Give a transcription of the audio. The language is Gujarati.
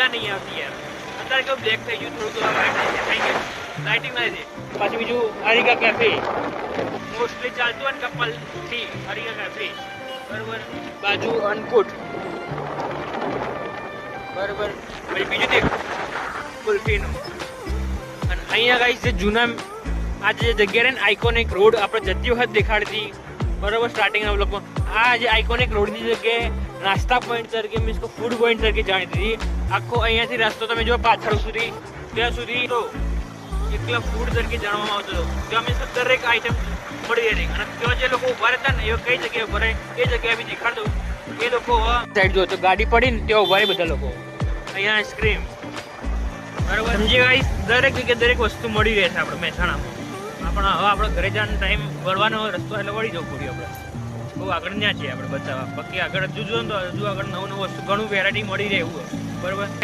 મજા નહીં આવતી યાર. અત્યારે કેવું બ્લેક થઈ ગયું, થોડું થઈ ગયું, લાઇટિંગ નથી. પાછું બીજું અરિકા કેફે મોસ્ટલી ચાલતું હોય ને કપલ થી, અરિકા કેફે બરોબર. બાજુ અનકુટ બરોબર. પછી બીજું દેખ કુલ્ફીનું. અને અહીંયા ગાઈસ જે જૂના આ જે જગ્યા ને આઇકોનિક રોડ આપણે જતી વખત દેખાડતી બરોબર સ્ટાર્ટિંગના લોકો, આ જે આઇકોનિક રોડની જગ્યાએ નાસ્તા પોઈન્ટ તરીકે મીન્સ કે ફૂડ પોઈન્ટ તરીકે જાણીતી હતી. આખો અહીંયાથી રસ્તો તમે જો પાછળ સુધી ત્યાં સુધી તો એકલા ફૂડ તરીકે જાણવામાં આવતો હતો. ત્યાં મીન્સ દરેક આઈટમ મળી રહી. અને ત્યાં જે લોકો ઉભા રહેતા ને એ કઈ જગ્યાએ ઉભા રહે એ જગ્યાએ બી દેખાડતો. એ લોકો સાઈડ જો તો ગાડી પડી ને ત્યાં ઉભા રહે બધા લોકો. અહીંયા આઈસ્ક્રીમ બરાબર સમજી ગાઈસ, દરેક જગ્યાએ દરેક વસ્તુ મળી રહે છે આપણે મહેસાણામાં. પણ હવે આપણે ઘરે જવાનો ટાઈમ વળવાનો રસ્તો એટલે વળી જવું પડ્યું. આપણે બહુ આગળ ત્યાં છીએ આપણે બતાવવા. બાકી આગળ હજુ જો તો હજુ આગળ નવું નવું વસ્તુ ઘણું વેરાયટી મળી રહે એવું બરાબર.